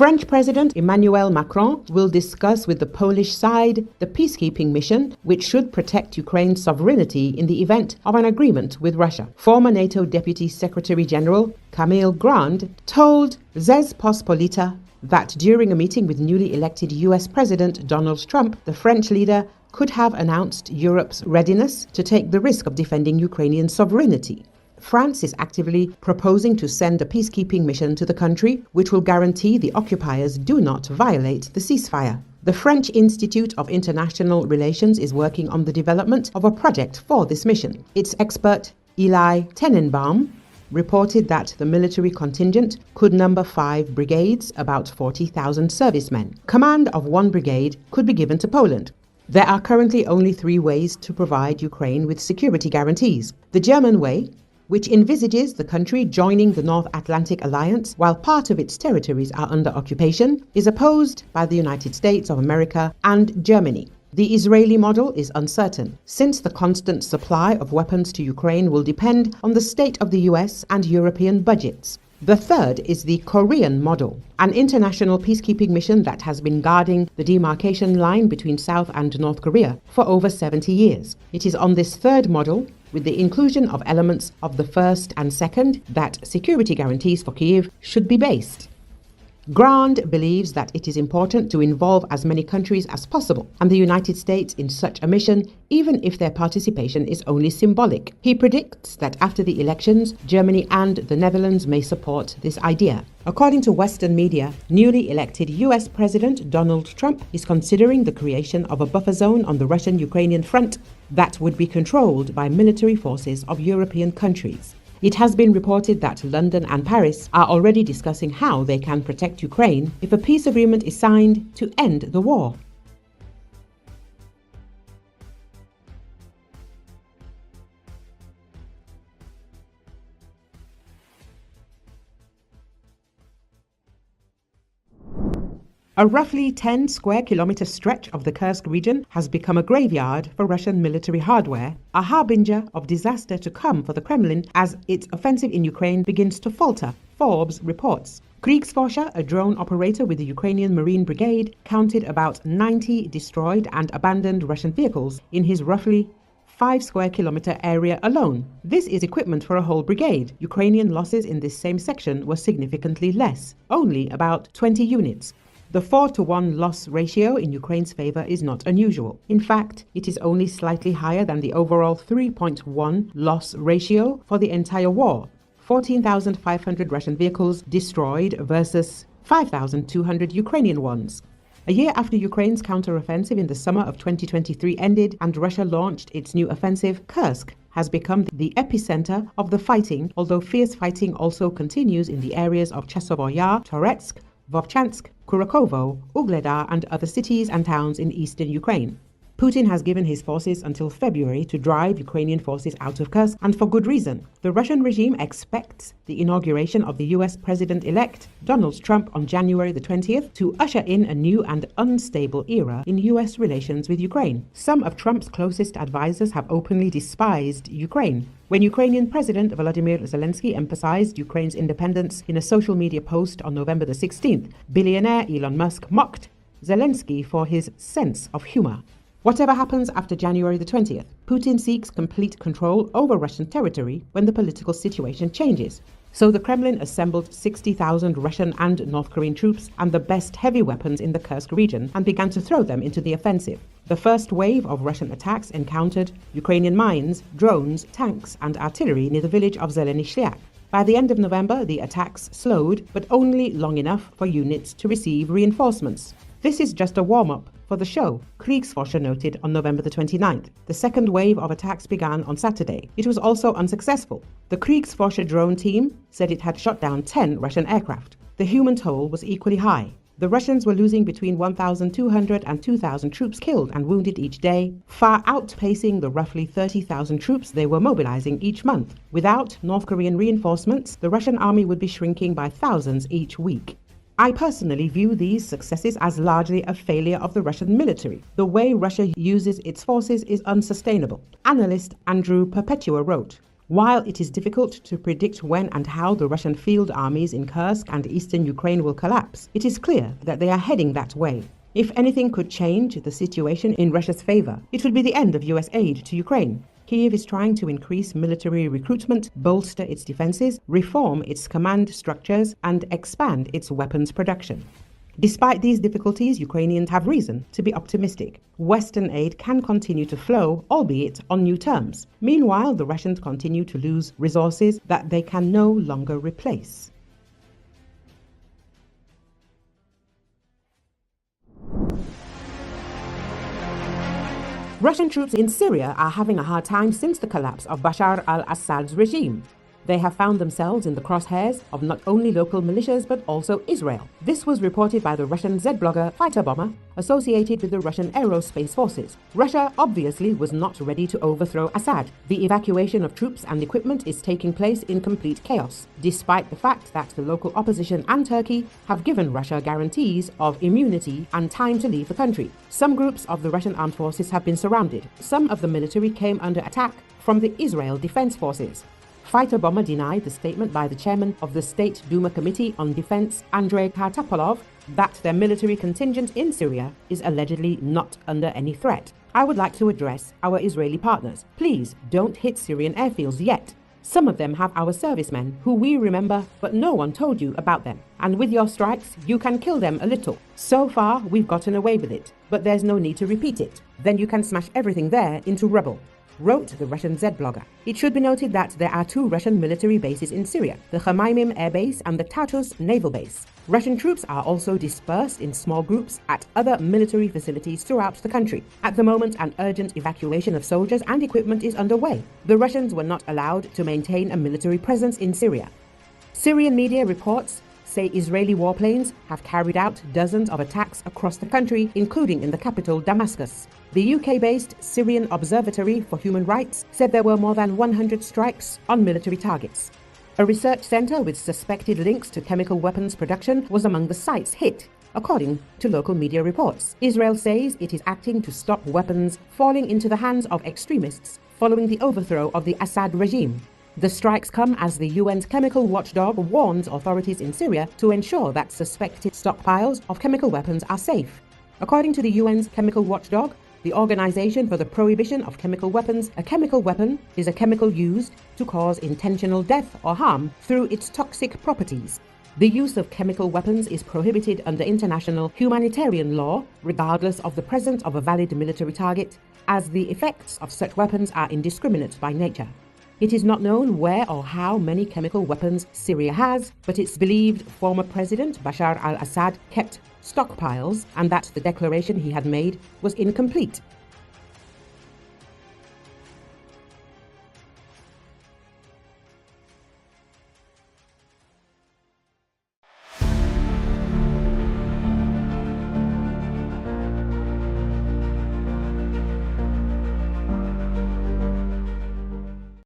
French President Emmanuel Macron will discuss with the Polish side the peacekeeping mission, which should protect Ukraine's sovereignty in the event of an agreement with Russia. Former NATO Deputy Secretary General Camille Grand told Rzeczpospolita that during a meeting with newly elected US President Donald Trump, the French leader could have announced Europe's readiness to take the risk of defending Ukrainian sovereignty. France is actively proposing to send a peacekeeping mission to the country, which will guarantee the occupiers do not violate the ceasefire. The French Institute of International Relations is working on the development of a project for this mission. Its expert, Eli Tenenbaum, reported that the military contingent could number 5 brigades, about 40,000 servicemen. Command of 1 brigade could be given to Poland. There are currently only 3 ways to provide Ukraine with security guarantees. The German way, which envisages the country joining the North Atlantic Alliance while part of its territories are under occupation, is opposed by the United States of America and Germany. The Israeli model is uncertain, since the constant supply of weapons to Ukraine will depend on the state of the US and European budgets. The third is the Korean model, an international peacekeeping mission that has been guarding the demarcation line between South and North Korea for over 70 years. It is on this third model, with the inclusion of elements of the first and second, that security guarantees for Kyiv should be based. Grand believes that it is important to involve as many countries as possible, and the United States in such a mission, even if their participation is only symbolic. He predicts that after the elections, Germany and the Netherlands may support this idea. According to Western media, newly elected US President Donald Trump is considering the creation of a buffer zone on the Russian-Ukrainian front that would be controlled by military forces of European countries. It has been reported that London and Paris are already discussing how they can protect Ukraine if a peace agreement is signed to end the war. A roughly 10 square kilometer stretch of the Kursk region has become a graveyard for Russian military hardware, a harbinger of disaster to come for the Kremlin as its offensive in Ukraine begins to falter, Forbes reports. Kriegsforscher, a drone operator with the Ukrainian Marine Brigade, counted about 90 destroyed and abandoned Russian vehicles in his roughly 5 square kilometer area alone. This is equipment for a whole brigade. Ukrainian losses in this same section were significantly less, only about 20 units. The 4-to-1 loss ratio in Ukraine's favor is not unusual. In fact, it is only slightly higher than the overall 3.1 loss ratio for the entire war. 14,500 Russian vehicles destroyed versus 5,200 Ukrainian ones. A year after Ukraine's counteroffensive in the summer of 2023 ended and Russia launched its new offensive, Kursk has become the epicenter of the fighting, although fierce fighting also continues in the areas of Chasiv Yar, Toretsk, Vovchansk, Kurakovo, Ugledar and other cities and towns in eastern Ukraine. Putin has given his forces until February to drive Ukrainian forces out of Kursk, and for good reason. The Russian regime expects the inauguration of the US President-elect Donald Trump on January the 20th to usher in a new and unstable era in US relations with Ukraine. Some of Trump's closest advisors have openly despised Ukraine. When Ukrainian President Volodymyr Zelensky emphasized Ukraine's independence in a social media post on November the 16th, billionaire Elon Musk mocked Zelensky for his sense of humor. Whatever happens after January the 20th, Putin seeks complete control over Russian territory when the political situation changes. So the Kremlin assembled 60,000 Russian and North Korean troops and the best heavy weapons in the Kursk region and began to throw them into the offensive. The first wave of Russian attacks encountered Ukrainian mines, drones, tanks and artillery near the village of Zeleny Shliak. By the end of November, the attacks slowed, but only long enough for units to receive reinforcements. This is just a warm-up for the show, Kriegsforscher noted on November the 29th. The second wave of attacks began on Saturday. It was also unsuccessful. The Kriegsforscher drone team said it had shot down 10 Russian aircraft. The human toll was equally high. The Russians were losing between 1,200 and 2,000 troops killed and wounded each day, far outpacing the roughly 30,000 troops they were mobilizing each month. Without North Korean reinforcements, the Russian army would be shrinking by thousands each week. I personally view these successes as largely a failure of the Russian military. The way Russia uses its forces is unsustainable. Analyst Andrew Perpetua wrote, While it is difficult to predict when and how the Russian field armies in Kursk and eastern Ukraine will collapse, it is clear that they are heading that way. If anything could change the situation in Russia's favor, it would be the end of US aid to Ukraine. Kyiv is trying to increase military recruitment, bolster its defenses, reform its command structures, and expand its weapons production. Despite these difficulties, Ukrainians have reason to be optimistic. Western aid can continue to flow, albeit on new terms. Meanwhile, the Russians continue to lose resources that they can no longer replace. Russian troops in Syria are having a hard time since the collapse of Bashar al-Assad's regime. They have found themselves in the crosshairs of not only local militias but also Israel. This was reported by the Russian Z blogger Fighter Bomber, associated with the Russian Aerospace Forces. Russia obviously was not ready to overthrow Assad. The evacuation of troops and equipment is taking place in complete chaos, despite the fact that the local opposition and Turkey have given Russia guarantees of immunity and time to leave the country. Some groups of the Russian armed forces have been surrounded. Some of the military came under attack from the Israel Defense Forces. Fighter Bomber denied the statement by the chairman of the State Duma Committee on Defense, Andrei Kartapolov, that their military contingent in Syria is allegedly not under any threat. I would like to address our Israeli partners. Please don't hit Syrian airfields yet. Some of them have our servicemen who we remember, but no one told you about them. And with your strikes, you can kill them a little. So far, we've gotten away with it, but there's no need to repeat it. Then you can smash everything there into rubble, wrote the Russian Z blogger. It should be noted that there are two Russian military bases in Syria, the Khmeimim Air Base and the Tartus Naval Base. Russian troops are also dispersed in small groups at other military facilities throughout the country. At the moment, an urgent evacuation of soldiers and equipment is underway. The Russians were not allowed to maintain a military presence in Syria. Syrian media reports say Israeli warplanes have carried out dozens of attacks across the country, including in the capital, Damascus. The UK-based Syrian Observatory for Human Rights said there were more than 100 strikes on military targets. A research center with suspected links to chemical weapons production was among the sites hit, according to local media reports. Israel says it is acting to stop weapons falling into the hands of extremists following the overthrow of the Assad regime. The strikes come as the UN's chemical watchdog warns authorities in Syria to ensure that suspected stockpiles of chemical weapons are safe. According to the UN's chemical watchdog, the Organization for the Prohibition of Chemical Weapons, a chemical weapon is a chemical used to cause intentional death or harm through its toxic properties. The use of chemical weapons is prohibited under international humanitarian law, regardless of the presence of a valid military target, as the effects of such weapons are indiscriminate by nature. It is not known where or how many chemical weapons Syria has, but it's believed former President Bashar al-Assad kept stockpiles and that the declaration he had made was incomplete.